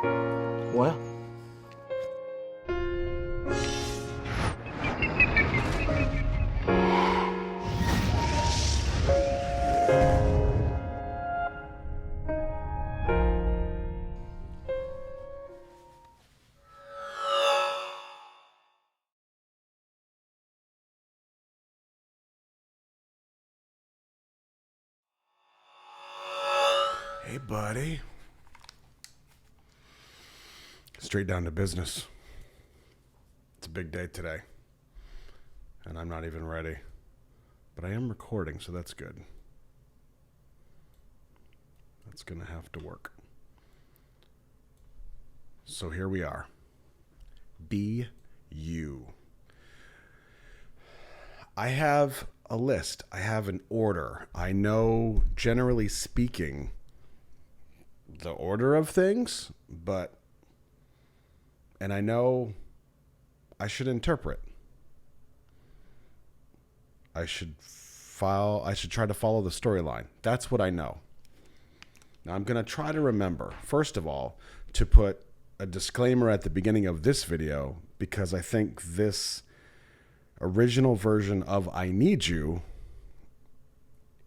뭐야? Hey, buddy. Straight down to business. It's a big day today, and I'm not even ready. But I am recording, so that's good. That's going to have to work. So here we are. Be you. I have a list. I have an order. I know, generally speaking, the order of things, and I know I should interpret. I should try to follow the storyline. That's what I know. Now I'm going to try to remember, first of all, to put a disclaimer at the beginning of this video, because I think this original version of I Need You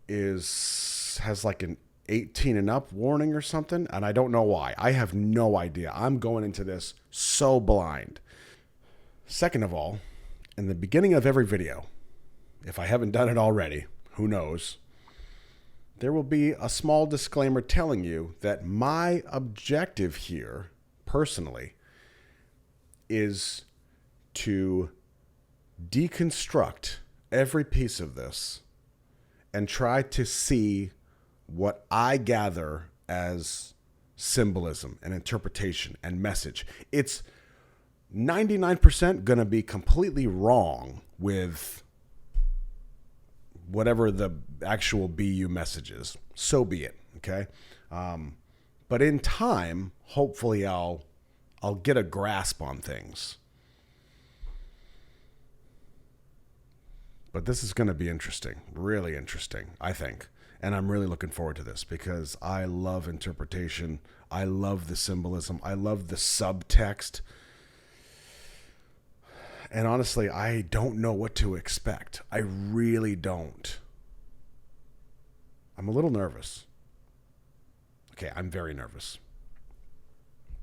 has like an 18 and up warning or something, and I don't know why. I have no idea. I'm going into this so blind. Second of all, in the beginning of every video, if I haven't done it already, who knows, there will be a small disclaimer telling you that my objective here, personally, is to deconstruct every piece of this and try to see what I gather as symbolism and interpretation and message. It's 99% going to be completely wrong with whatever the actual BU message is. So be it, okay? But in time, hopefully I'll get a grasp on things. But this is going to be interesting, really interesting, I think. And I'm really looking forward to this because I love interpretation. I love the symbolism. I love the subtext. And honestly, I don't know what to expect. I really don't. I'm a little nervous. Okay, I'm very nervous.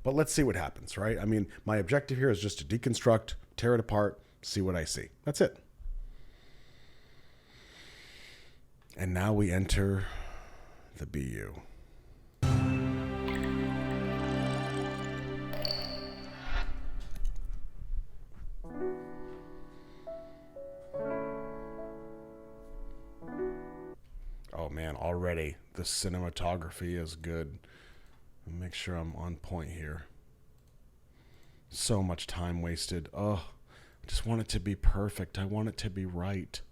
But let's see what happens, right? I mean, my objective here is just to deconstruct, tear it apart, see what I see. That's it. And now we enter the BU. Oh man, already the cinematography is good. Make sure I'm on point here. So much time wasted. Oh, I just want it to be perfect. I want it to be right.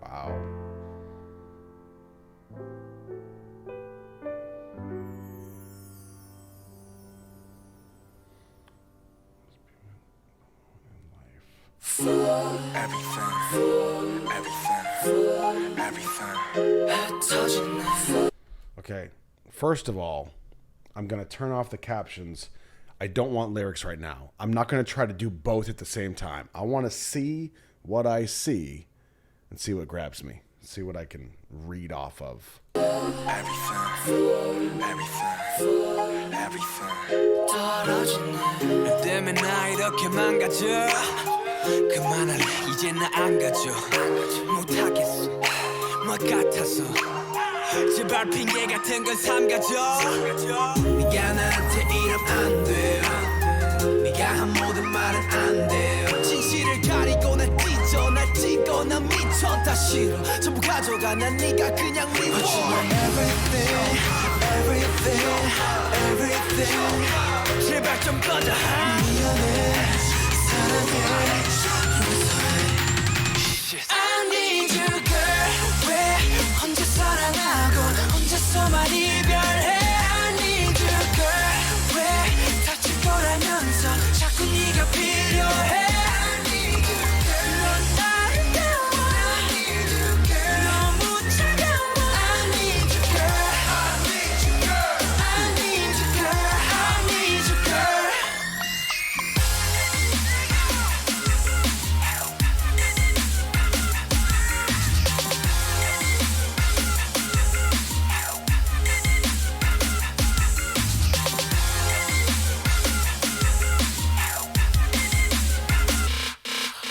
Wow. Everything. Okay, first of all, I'm going to turn off the captions. I don't want lyrics right now. I'm not going to try to do both at the same time. I want to see what I see and see what grabs me. See what I can read off of. Everything. 너 때문에 나 이렇게 망가져 그만할래 이제 나 안 가져 못하겠어 뭐 같아서 제발 핑계 같은 건 삼가져 네가 나한테 이러면 안 돼 네가 한 모든 말은 안 돼 진실을 가리고 날 찢어 날 찍어 난 미쳐 다시 싫어 전부 가져가 난 네가 그냥 미워 But you are everything everything everything 제발 좀 꺼져 미안해 사랑해 I need you girl 왜 혼자 사랑하고 혼자서만 이별해 I need you girl 왜 다칠 거라면서 자꾸 네가 필요해 I need you girl 넌 아름다워 I need you girl 너무 차가워 I need you girl I need you girl I need you girl I need you girl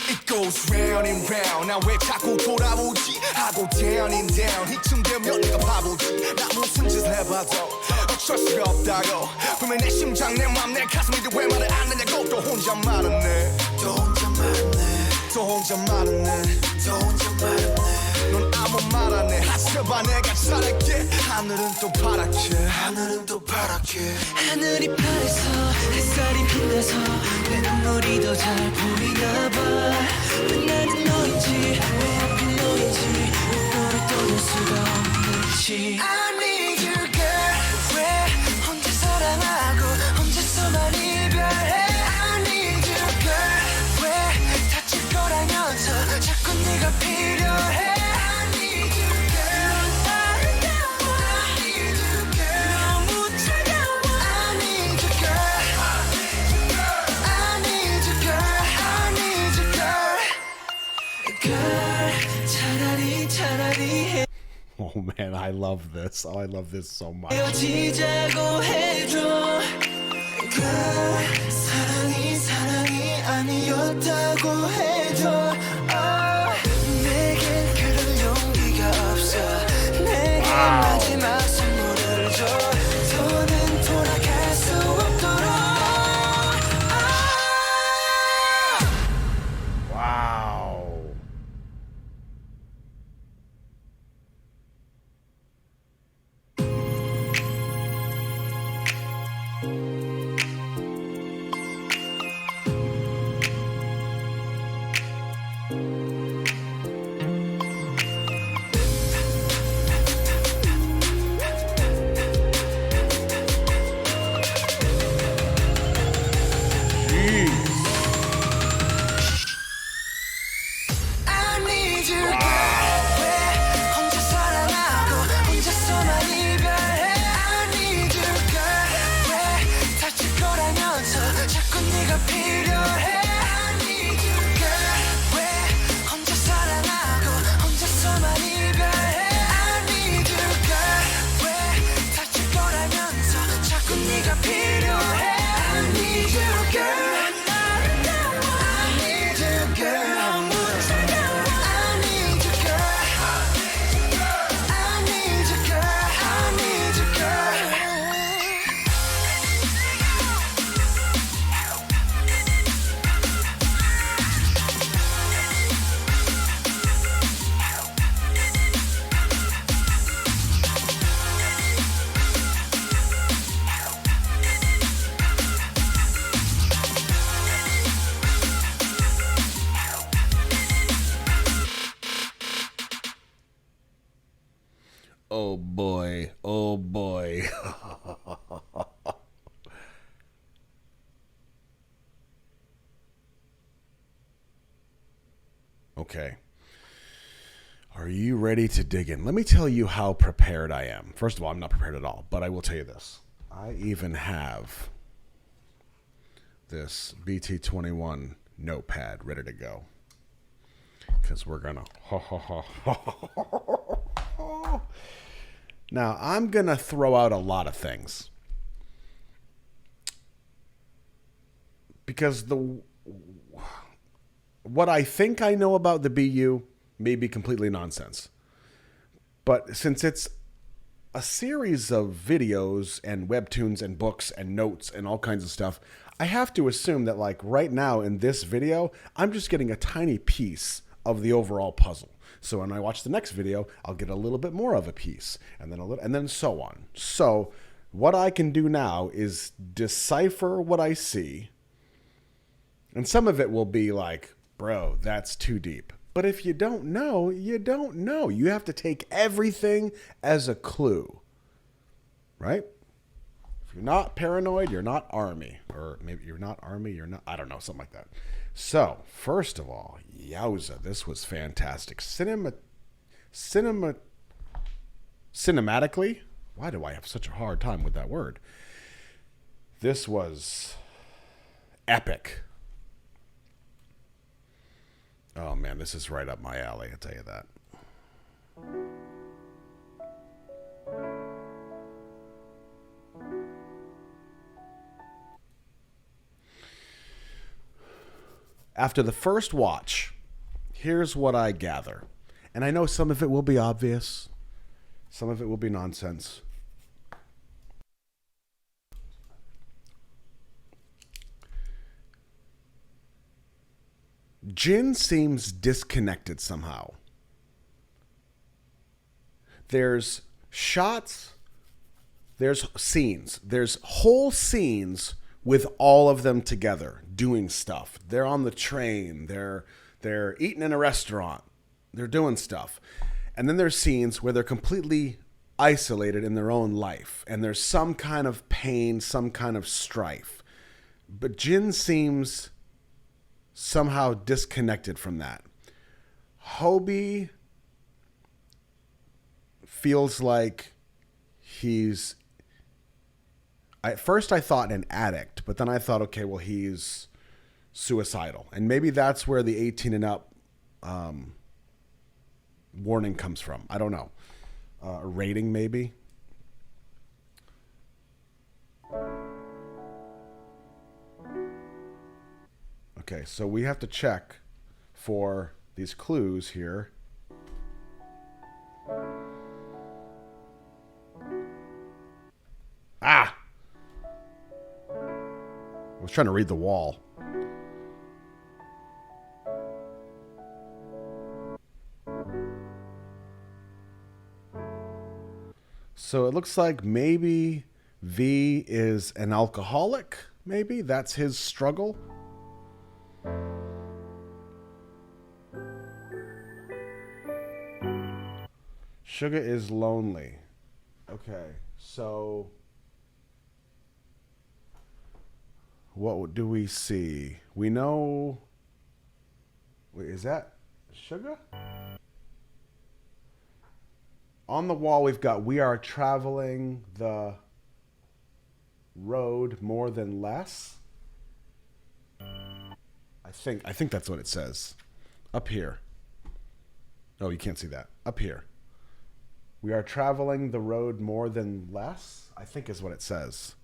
It goes round and round 나 왜 자꾸 돌아오지 하고 down and down 이쯤 되면 내가 바보지 나 무슨 짓을 해봐도 어쩔 수가 없다고 분명 내 심장 내 맘 내 가슴인데 왜 말을 안 하냐고 또 혼자 말았네 또 혼자 말았네 또 혼자 말았네 또 혼자 말았네 넌 아무 말 안 해 하셔봐 내가 잘할게 하늘은 또 파랗게 하늘은 또 파랗게 하늘이 파래서 햇살이 빛나서 내 눈물이 더 잘 보이나 봐왜 나는 너인지 왜 하필 너인지 왜 너를 떠날 수가 없는지 I need you girl 왜 혼자 사랑하고 혼자서만 이별해 I need you girl 왜 다칠 거라면서 자꾸 네가 필요해 I need you girl 넌 아름다워 I need you girl 너무 차가워 I need you girl I need you girl I need you girl girl 차라리 해 Oh man, I love this. Oh, I love this so much. 헤어지자고 해줘 girl 사랑이 아니었다고 해줘 내겐 그럴 용기가 없어 내게 마지막 선물을 줘 더는 돌아갈 수 없도록 Wow. I need you girl 왜 혼자 사랑하고 혼자서만 이별해 I need you girl 왜 다칠 거라면서 자꾸 네가 필요해 I need you girl 왜 혼자 사랑하고 혼자서만 이별해 I need you girl 왜 다칠 거라면서 자꾸 네가 필요해 I need you girl I need you girl 너무 차가워 I need you girl I need you girl I need you girl Oh boy. Oh boy. Okay. Are you ready to dig in? Let me tell you how prepared I am. First of all, I'm not prepared at all, but I will tell you this. I even have this BT21 notepad ready to go. Because we're going to... Now, I'm going to throw out a lot of things. Because what I think I know about the BU may be completely nonsense. But since it's a series of videos and webtoons and books and notes and all kinds of stuff, I have to assume that like right now in this video, I'm just getting a tiny piece of the overall puzzle. So when I watch the next video, I'll get a little bit more of a piece, and then a little, and then so on. So what I can do now is decipher what I see, and some of it will be like, bro, that's too deep. But if you don't know, you don't know. You have to take everything as a clue, right? If you're not paranoid, you're not Army. Or maybe you're not Army, you're not, I don't know, something like that. So, first of all, yowza, this was fantastic. Cinematically, why do I have such a hard time with that word? This was epic. Oh man, this is right up my alley, I'll tell you that. After the first watch, here's what I gather. And I know some of it will be obvious, some of it will be nonsense. Jin seems disconnected somehow. There's shots, there's scenes, there's whole scenes with all of them together doing stuff. They're on the train, they're eating in a restaurant, they're doing stuff. And then there's scenes where they're completely isolated in their own life, and there's some kind of pain, some kind of strife. But Jin seems somehow disconnected from that. Hobie feels like he's, at first I thought an addict, but then I thought, okay, well, he's suicidal. And maybe that's where the 18 and up warning comes from. I don't know. A rating maybe. Okay, so we have to check for these clues here. Ah! I was trying to read the wall. So it looks like maybe V is an alcoholic. Maybe that's his struggle. Sugar is lonely. Okay, so what do we see? We know. Wait, is that Sugar? On the wall, we've got, we are traveling the road more than less. I think that's what it says. Up here. Oh, you can't see that. Up here. We are traveling the road more than less, I think is what it says.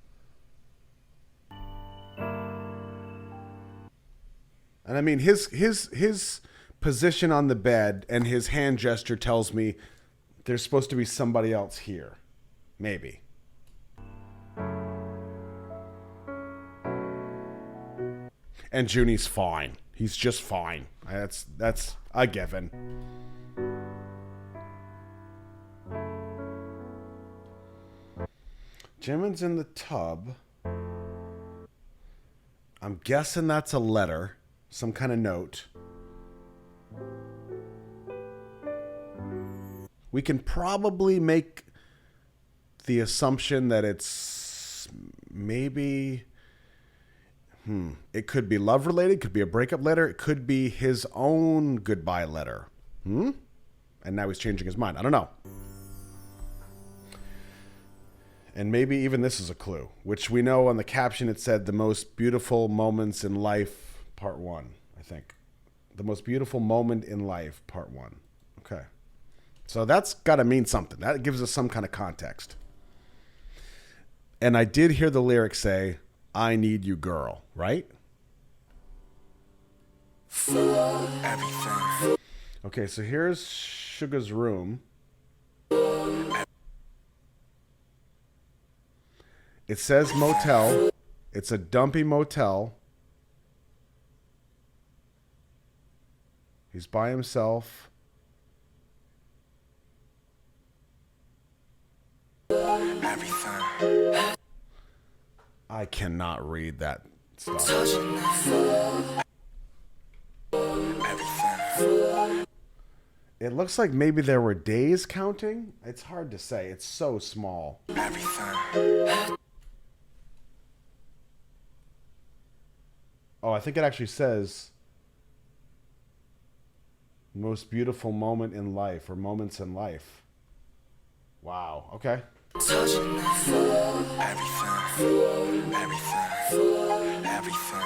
And I mean, his position on the bed and his hand gesture tells me there's supposed to be somebody else here. Maybe. And Junie's fine. He's just fine. That's a given. Jimin's in the tub. I'm guessing that's a letter. Some kind of note. We can probably make the assumption that it's maybe... It could be love related, could be a breakup letter, it could be his own goodbye letter. And now he's changing his mind. I don't know. And maybe even this is a clue, which we know on the caption it said the most beautiful moments in life, part 1, I think. The most beautiful moment in life, part 1. Okay. So that's got to mean something. That gives us some kind of context. And I did hear the lyrics say, I need you, girl, right? Everything. Okay, so here's Sugar's room. It says motel. It's a dumpy motel. He's by himself. Everything. I cannot read that stuff. Everything. It looks like maybe there were days counting. It's hard to say. It's so small. Everything. Oh, I think it actually says most beautiful moment in life or moments in life. Wow. Okay. Everything. Everything.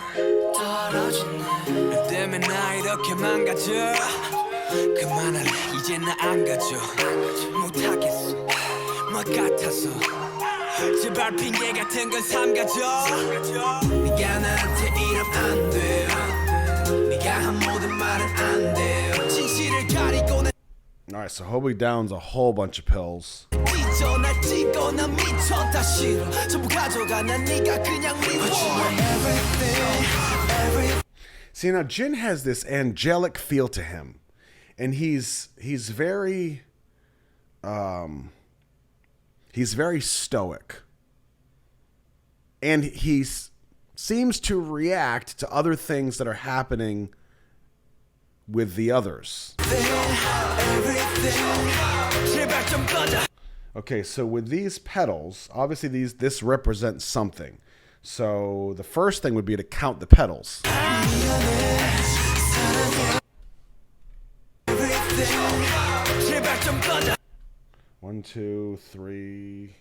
너 때문에 나 이렇게 망가져. 그만할래 이제 나 안 가져. 못하겠어 뭐 같아서. 제발 핑계 같은 건 삼가져. 네가 나한테 이러면 안 돼. 네가 한 모든 말은 안 돼. 진실을 가리고 내. All right, so Hobie downs a whole bunch of pills. 찢어 날 찍어 난 미쳤다 싫어. 전부 가져가 난 네가 그냥 미워. See, now Jin has this angelic feel to him, and he's very stoic, and he seems to react to other things that are happening with the others. Okay, so with these petals, obviously this represents something. So the first thing would be to count the petals. 1, 2, 3,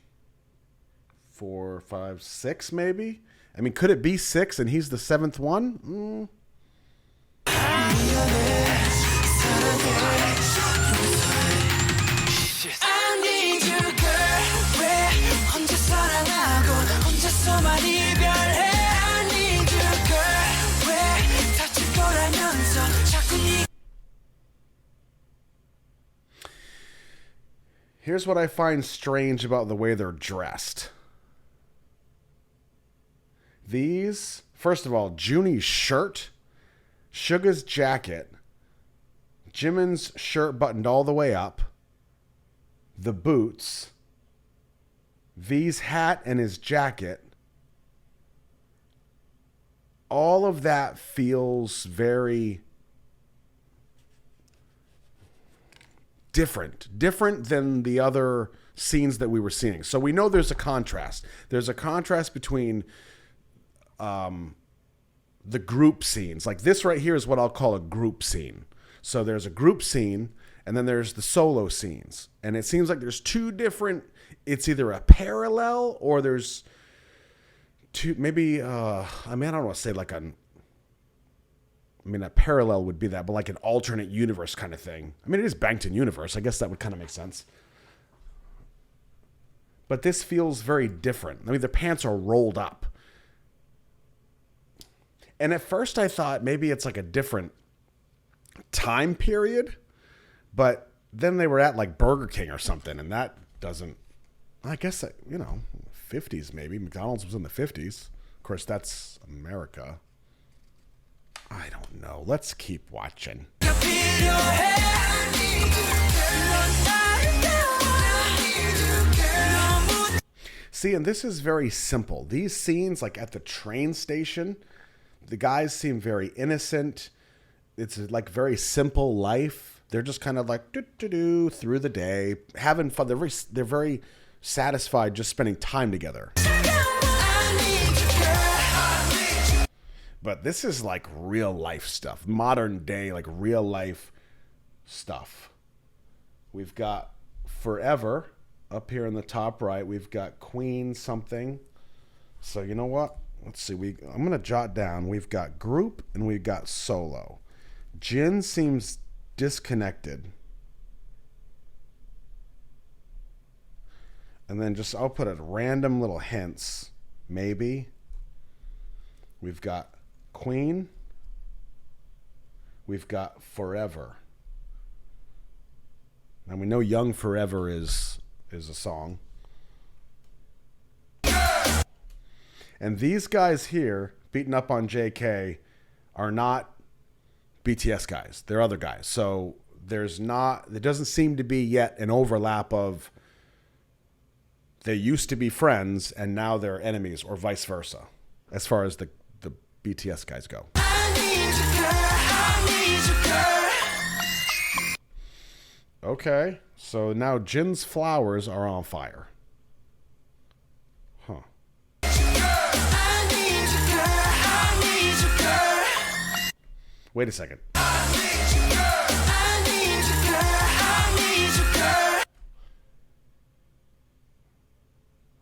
4, 5, 6, maybe? I mean, could it be 6 and he's the 7th one? Here's what I find strange about the way they're dressed. These, first of all, Junie's shirt, Suga's jacket, Jimin's shirt buttoned all the way up, the boots, V's hat and his jacket. All of that feels very different than the other scenes that we were seeing. So we know there's a contrast. There's a contrast between the group scenes. Like this right here is what I'll call a group scene. So there's a group scene and then there's the solo scenes. And it seems like there's two different, it's either a parallel or there's two, maybe, I mean, I don't want to say like a parallel would be that, but like an alternate universe kind of thing. I mean, it is Bangtan universe. I guess that would kind of make sense. But this feels very different. I mean, the pants are rolled up. And at first I thought maybe it's like a different time period, but then they were at like Burger King or something, and that doesn't, I guess, 50s maybe. McDonald's was in the 50s. Of course, that's America. I don't know. Let's keep watching. See, and this is very simple. These scenes, like at the train station, the guys seem very innocent. It's like very simple life. They're just kind of like do through the day, having fun. They're very satisfied just spending time together. But this is like real life stuff, modern day, like real life stuff. We've got Forever up here in the top right. We've got Queen something. So you know what? Let's see. I'm going to jot down. We've got group and we've got solo. Jin seems disconnected. And then I'll put a random little hints. Maybe. We've got Queen. We've got Forever. And we know Young Forever is a song. And these guys here, beating up on JK, are not BTS guys. They're other guys. So there doesn't seem to be yet an overlap of they used to be friends and now they're enemies, or vice versa, as far as the BTS guys go. Okay, so now Jin's flowers are on fire. Huh. Wait a second.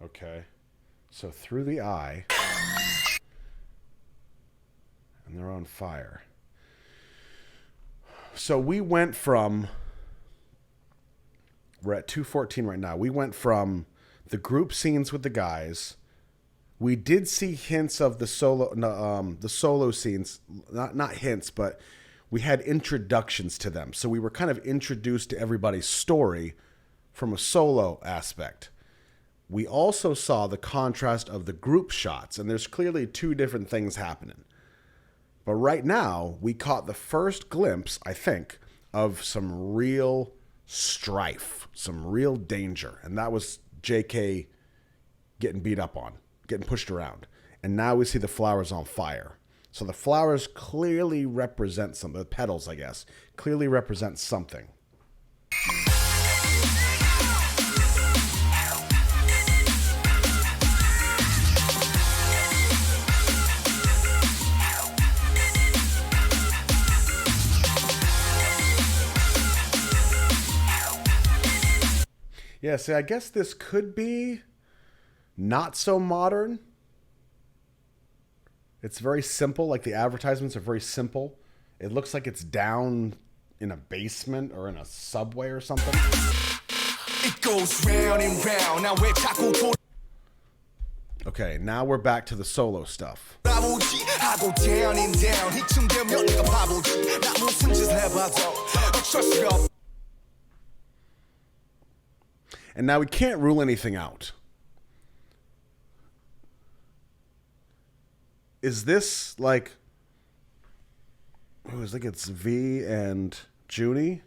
Okay, so through the eye, and they're on fire. So we went from, we're at 2:14 right now. We went from the group scenes with the guys. We did see hints of the solo scenes, not hints, but we had introductions to them. So we were kind of introduced to everybody's story from a solo aspect. We also saw the contrast of the group shots, and there's clearly two different things happening. But right now, we caught the first glimpse, I think, of some real strife, some real danger. And that was JK getting beat up on, getting pushed around. And now we see the flowers on fire. So the flowers clearly represent something, the petals, I guess, clearly represent something. Yeah, see, I guess this could be not so modern. It's very simple. Like the advertisements are very simple. It looks like it's down in a basement or in a subway or something. It goes round and round. Now we're okay, now we're back to the solo stuff. And now we can't rule anything out. Is this like, oh, it's like it's V and Junie?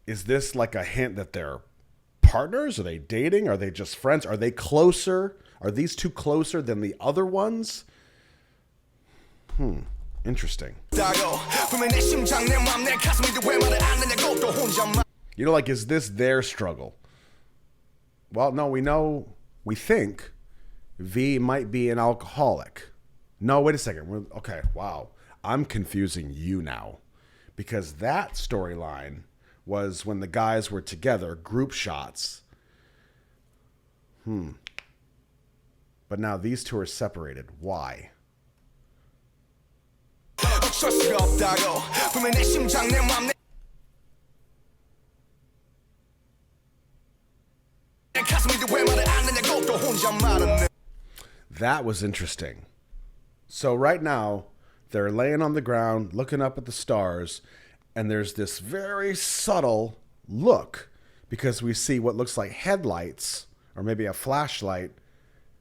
Is this like a hint that they're partners? Are they dating? Are they just friends? Are they closer? Are these two closer than the other ones? Interesting. You know, like, is this their struggle? Well, no, we think V might be an alcoholic. No, wait a second. Okay, wow. I'm confusing you now. Because that storyline was when the guys were together, group shots. But now these two are separated. Why? That was interesting. So right now, they're laying on the ground, looking up at the stars, and there's this very subtle look because we see what looks like headlights or maybe a flashlight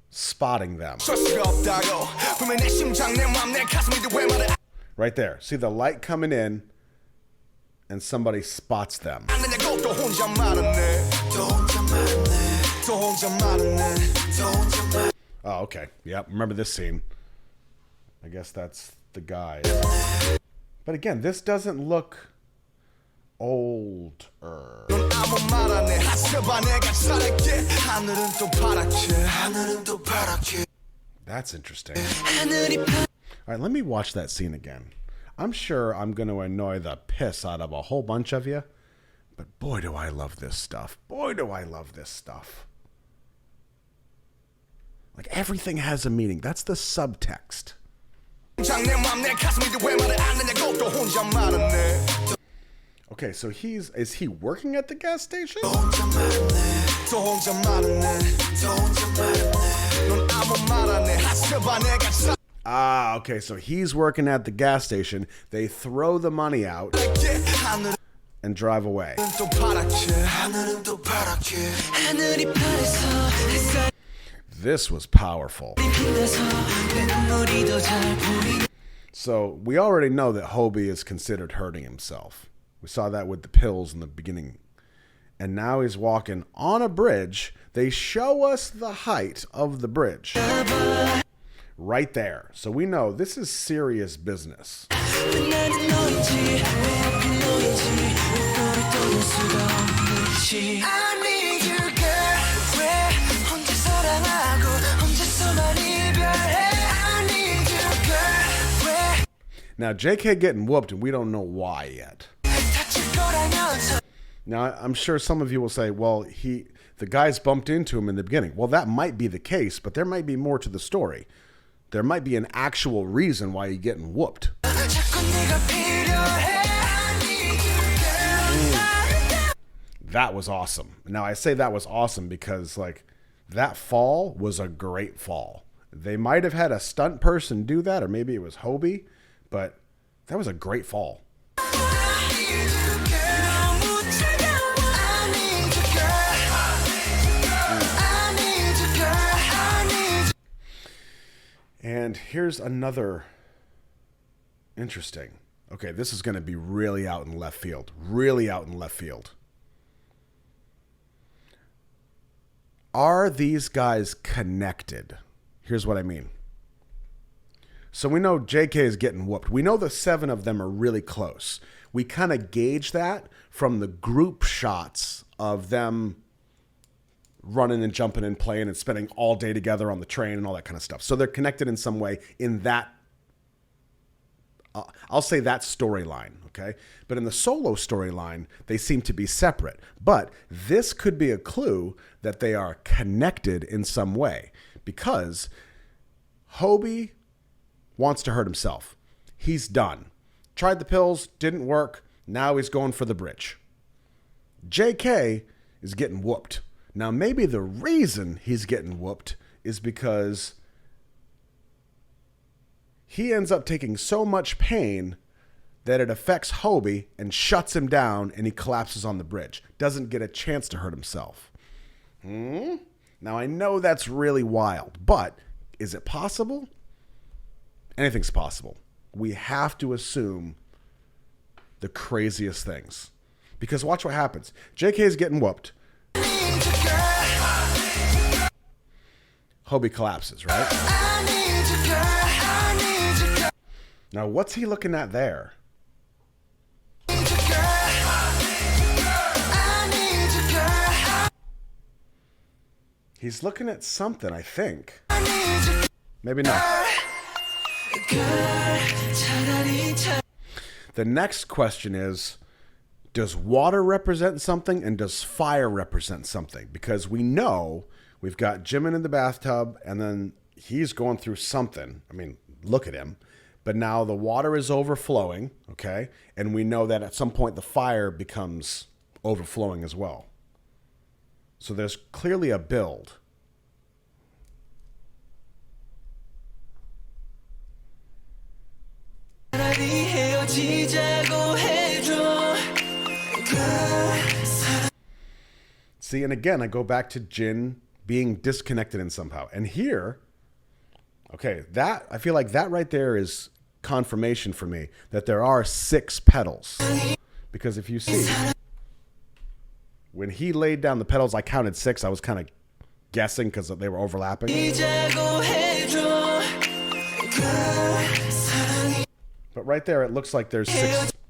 spotting them. Right there. See the light coming in and somebody spots them. Oh, okay. Yep. Remember this scene. I guess that's the guy. But again, this doesn't look older. That's interesting. All right, let me watch that scene again. I'm sure I'm going to annoy the piss out of a whole bunch of you, but boy, do I love this stuff. Boy, do I love this stuff. Like, everything has a meaning. That's the subtext. Okay, so is he working at the gas station? Ah, okay, so he's working at the gas station. They throw the money out and drive away. This was powerful. So we already know that Hobie is considered hurting himself. We saw that with the pills in the beginning. And now he's walking on a bridge. They show us the height of the bridge. Right there. So we know this is serious business. Now, JK getting whooped, and we don't know why yet. Now, I'm sure some of you will say, well, the guys bumped into him in the beginning. Well, that might be the case, but there might be more to the story. There might be an actual reason why he's getting whooped. That was awesome. Now, I say that was awesome because, that fall was a great fall. They might have had a stunt person do that, or maybe it was Hobie, but that was a great fall. And here's another interesting. Okay, this is going to be really out in left field. Really out in left field. Are these guys connected? Here's what I mean. So we know JK is getting whooped. We know the 7 of them are really close. We kind of gauge that from the group shots of them running and jumping and playing and spending all day together on the train and all that kind of stuff. So they're connected in some way in that, I'll say that storyline, okay? But in the solo storyline, they seem to be separate. But this could be a clue that they are connected in some way because Hobie wants to hurt himself. He's done. Tried the pills, didn't work. Now he's going for the bridge. JK is getting whooped. Now, maybe the reason he's getting whooped is because he ends up taking so much pain that it affects Hobie and shuts him down and he collapses on the bridge. Doesn't get a chance to hurt himself. Now, I know that's really wild, but is it possible? Anything's possible. We have to assume the craziest things. Because watch what happens. JK is getting whooped. Hobie collapses, right? Now, what's he looking at there? He's looking at something, I think. Maybe not. The next question is, does water represent something and does fire represent something? Because we know we've got Jimin in the bathtub and then he's going through something. I mean, look at him. But now the water is overflowing, okay? And we know that at some point the fire becomes overflowing as well. So there's clearly a build. See, and again, I go back to Jin being disconnected in somehow. And here, okay, that I feel like that right there is confirmation for me that there are 6 petals. Because if you see, when he laid down the petals, I counted 6. I was kind of guessing because they were overlapping. But right there, it looks like there's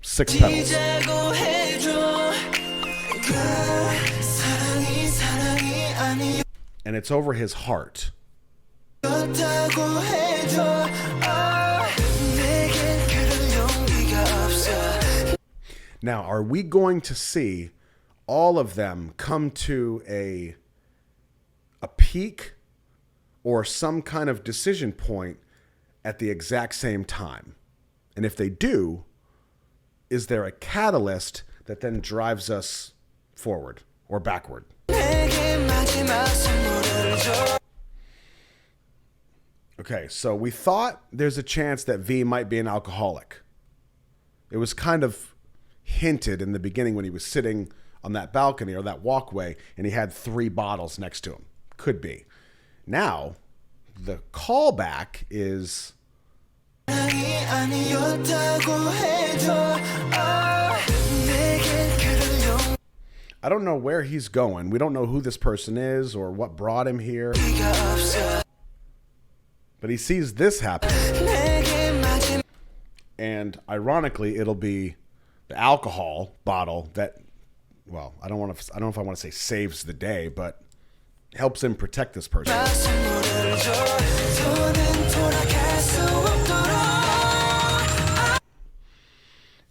six petals. And it's over his heart. Now, are we going to see all of them come to a peak or some kind of decision point at the exact same time? And if they do, is there a catalyst that then drives us forward or backward? Okay, so we thought there's a chance that V might be an alcoholic. It was kind of hinted in the beginning when he was sitting on that balcony or that walkway and he had 3 bottles next to him. Could be. Now, the callback is I don't know where he's going. We don't know who this person is or what brought him here. But he sees this happen. And ironically, it'll be the alcohol bottle that, well, I don't know if I want to say saves the day, but helps him protect this person.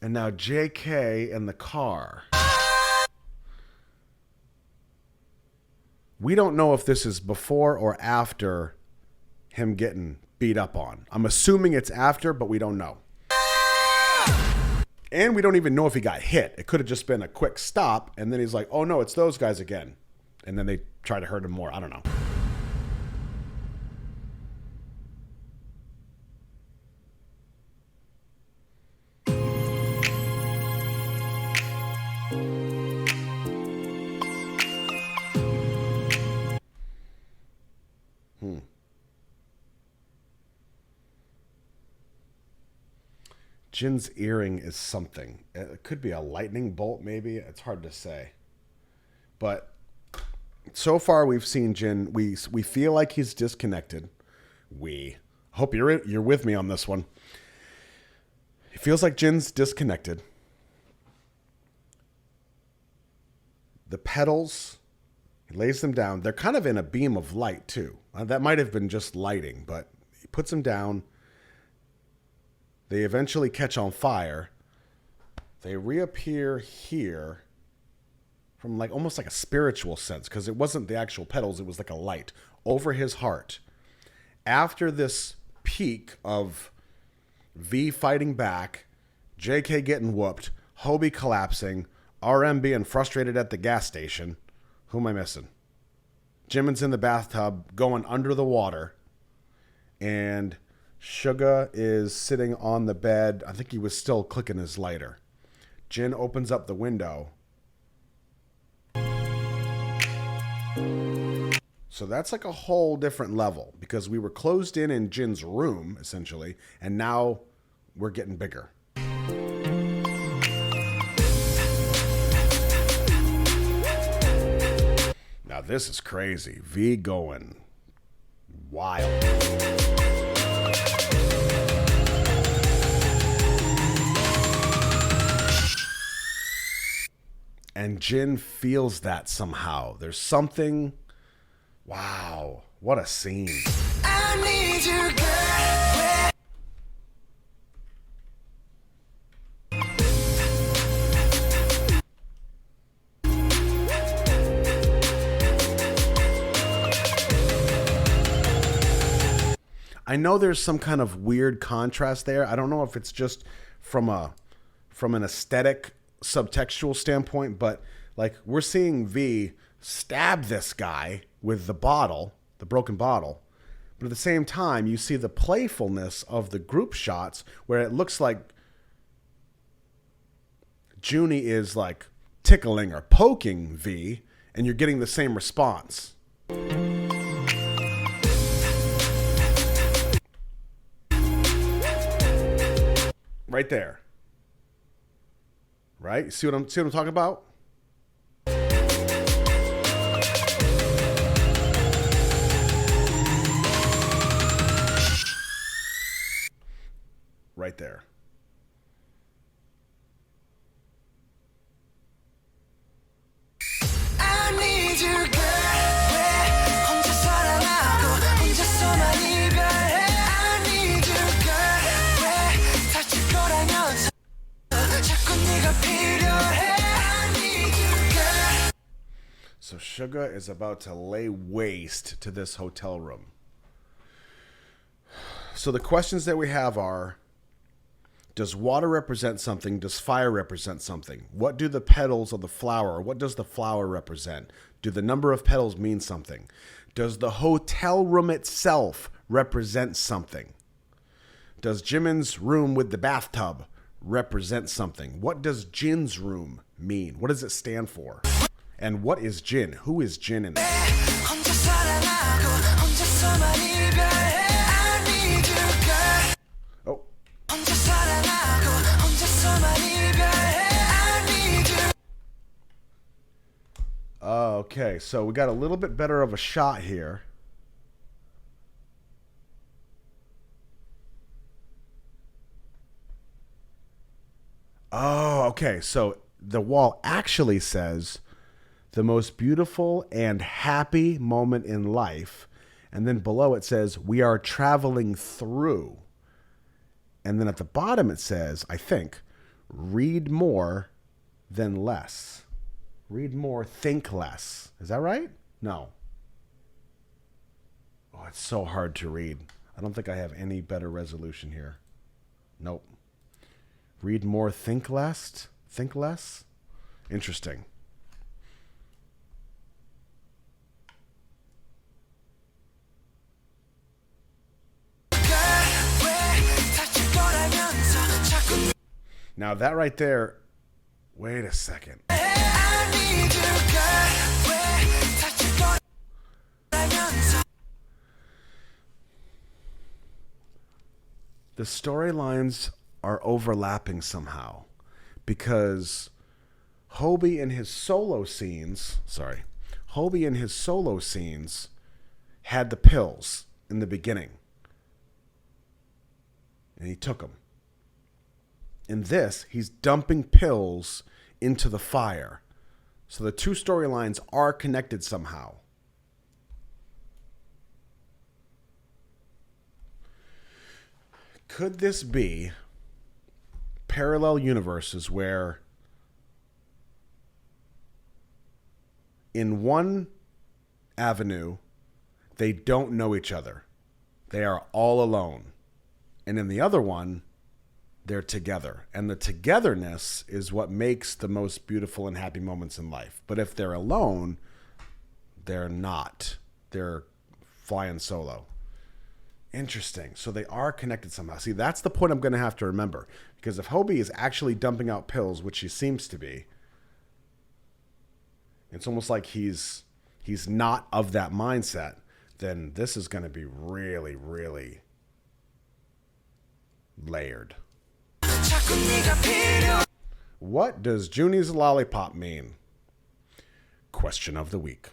And now JK in the car. We don't know if this is before or after him getting beat up on. I'm assuming it's after, but we don't know. And we don't even know if he got hit. It could have just been a quick stop, and then he's like, oh no, it's those guys again. And then they try to hurt him more. I don't know. Jin's earring is something. It could be a lightning bolt, maybe. It's hard to say. But so far, we've seen Jin. We feel like he's disconnected. We hope you're with me on this one. It feels like Jin's disconnected. The petals, he lays them down. They're kind of in a beam of light too. That might have been just lighting, but he puts them down. They eventually catch on fire. They reappear here from like almost like a spiritual sense, because it wasn't the actual petals, it was like a light over his heart. After this peak of V fighting back, JK getting whooped, Hobie collapsing, RM being frustrated at the gas station. Who am I missing? Jimin's in the bathtub going under the water, and Suga is sitting on the bed. I think he was still clicking his lighter. Jin opens up the window. So that's like a whole different level, because we were closed in Jin's room, essentially, and now we're getting bigger. Now this is crazy. V going wild. And Jin feels that somehow. There's something. Wow. What a scene. I need you, girl. I know there's some kind of weird contrast there. I don't know if it's just from an aesthetic subtextual standpoint, but like we're seeing V stab this guy with the bottle, the broken bottle, but at the same time you see the playfulness of the group shots where it looks like Junie is like tickling or poking V, and you're getting the same response. Right there. Right? See what I'm talking about? Right there. I need you, girl. So Suga is about to lay waste to this hotel room. So the questions that we have are, does water represent something? Does fire represent something? What do the petals of the flower, what does the flower represent? Do the number of petals mean something? Does the hotel room itself represent something? Does Jimin's room with the bathtub represent something? What does Jin's room mean? What does it stand for? And what is Jin? Who is Jin in this? Oh, Okay, so we got a little bit better of a shot here. Oh, okay. So the wall actually says the most beautiful and happy moment in life. And then below it says, we are traveling through. And then at the bottom it says, I think, read more than less. Read more, think less. Is that right? No. Oh, it's so hard to read. I don't think I have any better resolution here. Nope. Read more, think less? Think less? Interesting. Now that right there, wait a second. The storylines are overlapping somehow because Hobie in his solo scenes had the pills in the beginning. And he took them. In this, he's dumping pills into the fire. So the two storylines are connected somehow. Could this be parallel universes where in one avenue they don't know each other? They are all alone. And in the other one, they're together. And the togetherness is what makes the most beautiful and happy moments in life. But if they're alone, they're not. They're flying solo. Interesting. So they are connected somehow. See, that's the point I'm going to have to remember. Because if Hobie is actually dumping out pills, which he seems to be, it's almost like he's not of that mindset, then this is going to be really, really layered. What does Junie's lollipop mean? Question of the week.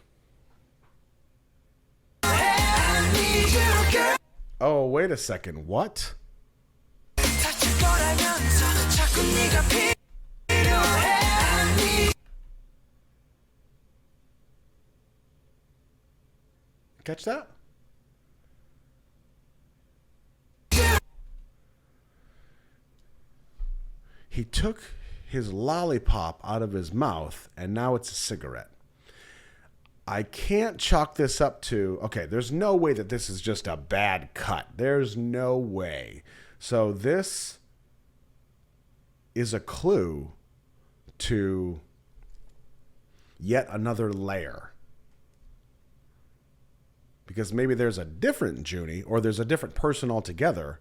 Oh, wait a second. What? Catch that? He took his lollipop out of his mouth, and now it's a cigarette. I can't chalk this up to, okay, there's no way that this is just a bad cut. There's no way. So this is a clue to yet another layer. Because maybe there's a different Junie, or there's a different person altogether.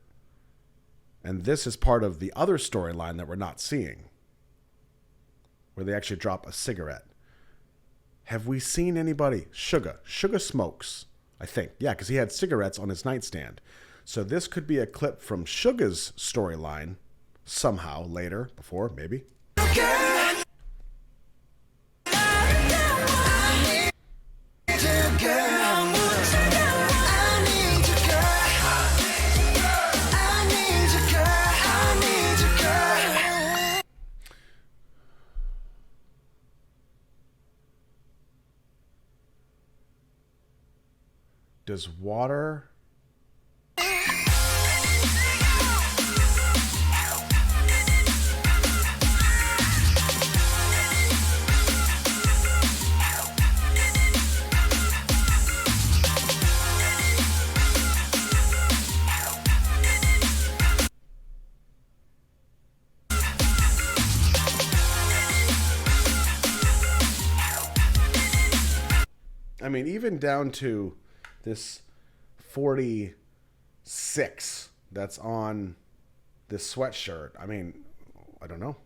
And this is part of the other storyline that we're not seeing, where they actually drop a cigarette. Have we seen anybody? Suga smokes, I think. Yeah, because he had cigarettes on his nightstand. So this could be a clip from Suga's storyline somehow later, before, maybe. Does water... I mean, even down to this 46 that's on this sweatshirt. I mean, I don't know.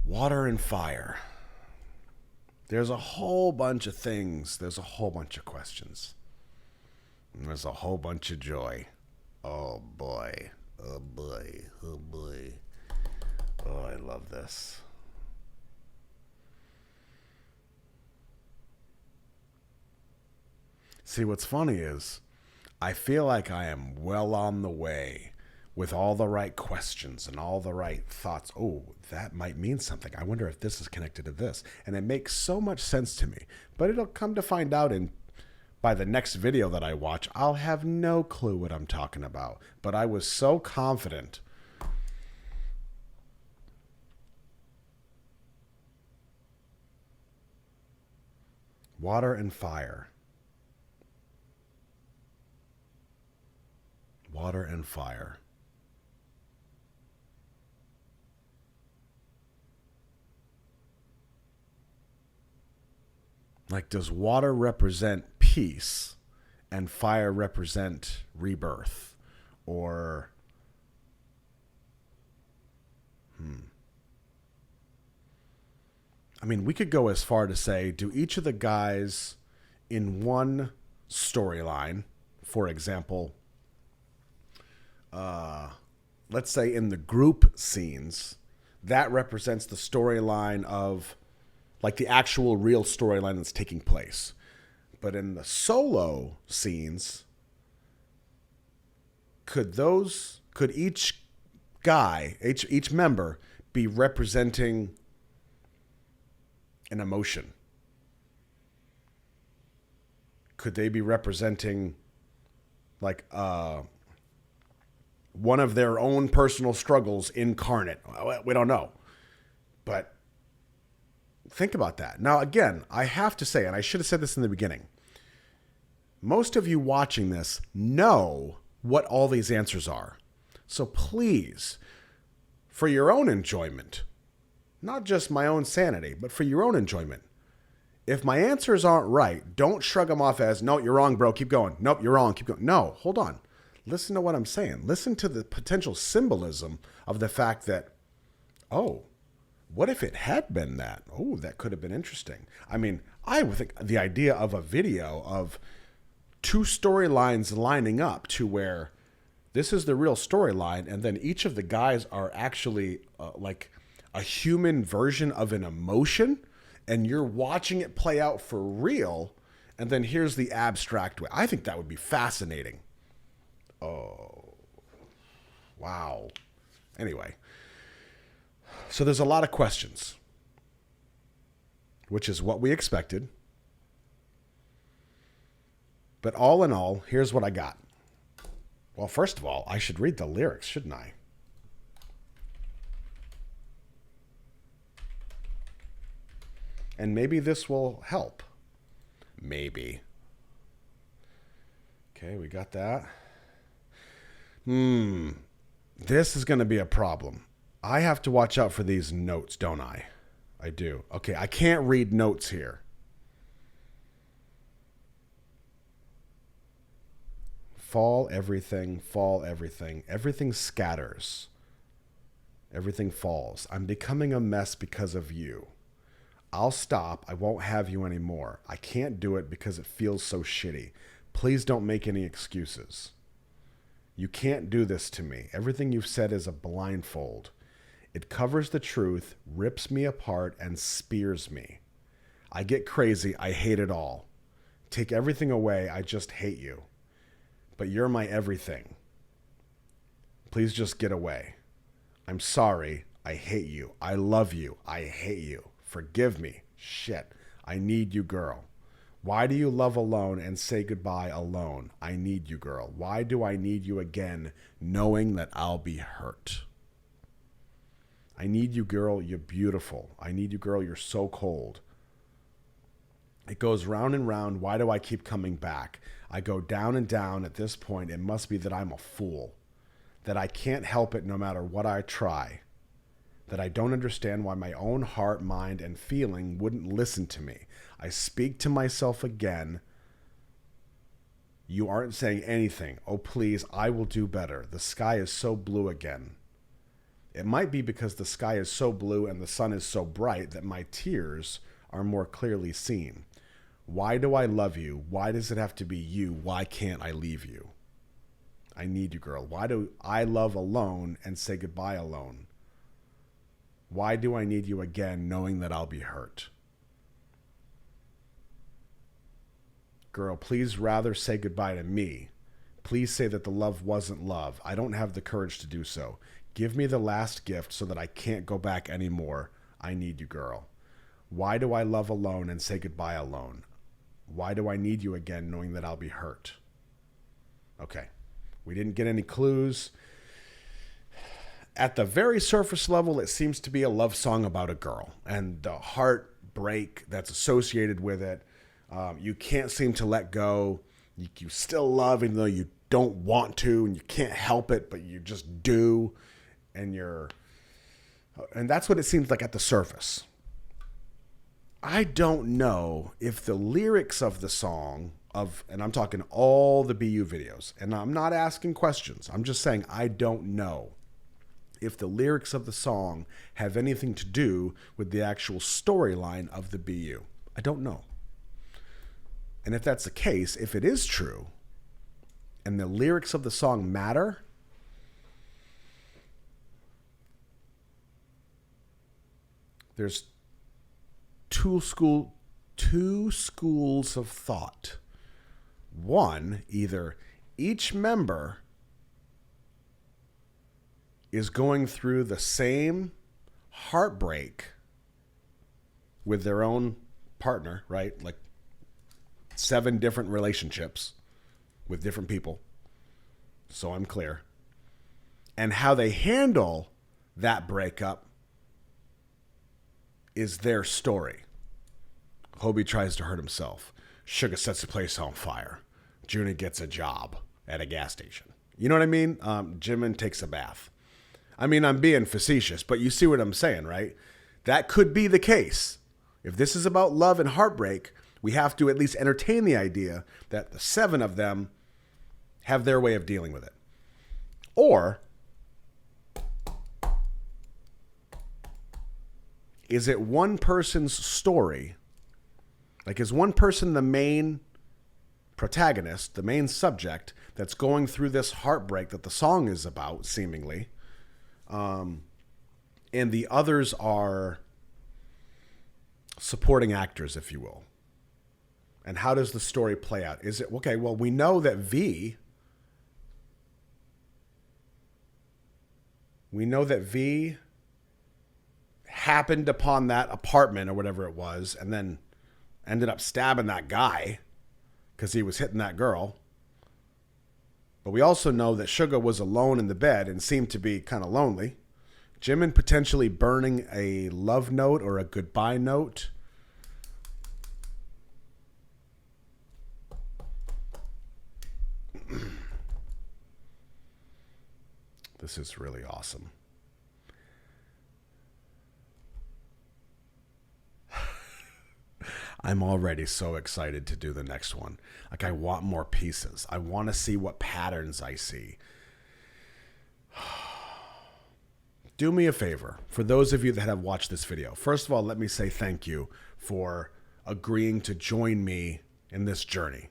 Water and fire. There's a whole bunch of things. There's a whole bunch of questions. And there's a whole bunch of joy. Oh boy. Oh boy. Oh boy. Oh, this. See, what's funny is I feel like I am well on the way with all the right questions and all the right thoughts. Oh, that might mean something. I wonder if this is connected to this. And it makes so much sense to me. But it'll come to find out by the next video that I watch, I'll have no clue what I'm talking about. But I was so confident. Water and fire. Water and fire. Like, does water represent peace and fire represent rebirth? Or, I mean, we could go as far to say, do each of the guys in one storyline, for example, let's say in the group scenes, that represents the storyline of, like, the actual real storyline that's taking place. But in the solo scenes, could each guy, each member be representing an emotion? Could they be representing, like, one of their own personal struggles incarnate? We don't know. But think about that. Now, again, I have to say, and I should have said this in the beginning, most of you watching this know what all these answers are. So please, for your own enjoyment, not just my own sanity, but for your own enjoyment, if my answers aren't right, don't shrug them off as, no, you're wrong, bro, keep going. Nope, you're wrong, keep going. No, hold on. Listen to what I'm saying. Listen to the potential symbolism of the fact that, oh, what if it had been that? Oh, that could have been interesting. I mean, I would think the idea of a video of two storylines lining up to where this is the real storyline, and then each of the guys are actually like a human version of an emotion, and you're watching it play out for real, and then here's the abstract way. I think that would be fascinating. Oh, wow. Anyway, so there's a lot of questions, which is what we expected. But all in all, here's what I got. Well, first of all, I should read the lyrics, shouldn't I? And maybe this will help. Maybe. Okay, we got that. This is going to be a problem. I have to watch out for these notes, don't I? I do. Okay, I can't read notes here. Fall everything, everything scatters, everything falls. I'm becoming a mess because of you. I'll stop, I won't have you anymore. I can't do it because it feels so shitty. Please don't make any excuses. You can't do this to me. Everything you've said is a blindfold. It covers the truth, rips me apart, and spears me. I get crazy, I hate it all. Take everything away, I just hate you. But you're my everything. Please just get away. I'm sorry. I hate you. I love you. I hate you. Forgive me. Shit. I need you, girl. Why do you love alone and say goodbye alone? I need you, girl. Why do I need you again, knowing that I'll be hurt? I need you, girl. You're beautiful. I need you, girl. You're so cold. It goes round and round. Why do I keep coming back? I go down and down. At this point, it must be that I'm a fool. That I can't help it no matter what I try. That I don't understand why my own heart, mind, and feeling wouldn't listen to me. I speak to myself again. You aren't saying anything. Oh, please, I will do better. The sky is so blue again. It might be because the sky is so blue and the sun is so bright that my tears are more clearly seen. Why do I love you? Why does it have to be you? Why can't I leave you? I need you, girl. Why do I love alone and say goodbye alone? Why do I need you again knowing that I'll be hurt? Girl, please rather say goodbye to me. Please say that the love wasn't love. I don't have the courage to do so. Give me the last gift so that I can't go back anymore. I need you, girl. Why do I love alone and say goodbye alone? Why do I need you again knowing that I'll be hurt? Okay. We didn't get any clues. At the very surface level, it seems to be a love song about a girl and the heartbreak that's associated with it. You can't seem to let go. You still love even though you don't want to, and you can't help it, but you just do. And that's what it seems like at the surface. I don't know if the lyrics of the song and I'm talking all the BU videos, and I'm not asking questions. I'm just saying I don't know if the lyrics of the song have anything to do with the actual storyline of the BU. I don't know. And if that's the case, if it is true, and the lyrics of the song matter, there's two schools of thought. One, either each member is going through the same heartbreak with their own partner, right? Like 7 different relationships with different people. So I'm clear. And how they handle that breakup is their story. Hobie tries to hurt himself. Sugar sets the place on fire. Juna gets a job at a gas station. You know what I mean? Jimin takes a bath. I mean, I'm being facetious, but you see what I'm saying, right? That could be the case. If this is about love and heartbreak, we have to at least entertain the idea that the 7 of them have their way of dealing with it. Or is it one person's story? Like, is one person the main protagonist, the main subject that's going through this heartbreak that the song is about, seemingly, and the others are supporting actors, if you will? And how does the story play out? Is it, okay, well, we know that V happened upon that apartment or whatever it was and then ended up stabbing that guy because he was hitting that girl. But we also know that Suga was alone in the bed and seemed to be kind of lonely. Jimin potentially burning a love note or a goodbye note. This is really awesome. I'm already so excited to do the next one. Like, I want more pieces. I want to see what patterns I see. Do me a favor, for those of you that have watched this video. First of all, let me say thank you for agreeing to join me in this journey.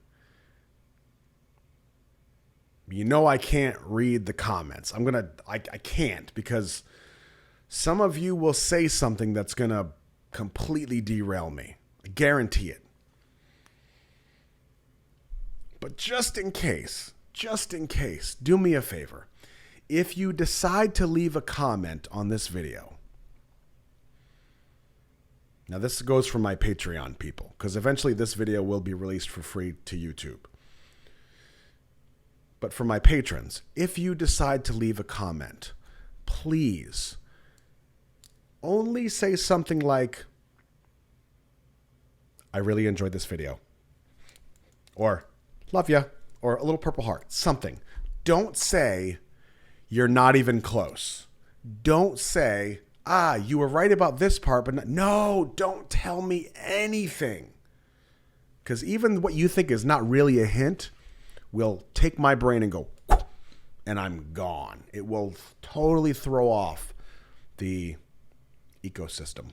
You know I can't read the comments. I can't, because some of you will say something that's going to completely derail me. I guarantee it. But just in case, do me a favor. If you decide to leave a comment on this video, now this goes for my Patreon people, because eventually this video will be released for free to YouTube. But for my patrons, if you decide to leave a comment, please only say something like, I really enjoyed this video, or love ya, or a little purple heart, something. Don't say you're not even close. Don't say, you were right about this part, but no, don't tell me anything. Because even what you think is not really a hint will take my brain and go, and I'm gone. It will totally throw off the ecosystem,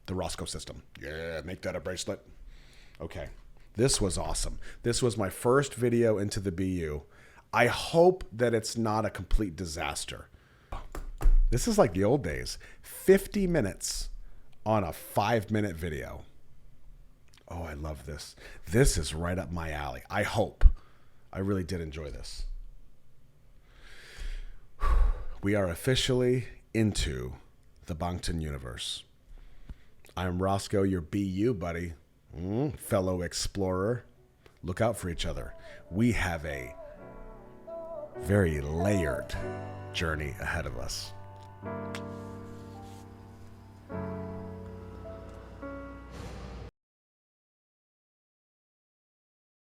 the Roscoe system. Yeah, make that a bracelet. Okay, this was awesome. This was my first video into the BU. I hope that it's not a complete disaster. This is like the old days. 50 minutes on a 5-minute video. Oh, I love this. This is right up my alley. I hope. I really did enjoy this. We are officially into the Bangtan universe. I'm Roscoe, your BU buddy, fellow explorer. Look out for each other. We have a very layered journey ahead of us.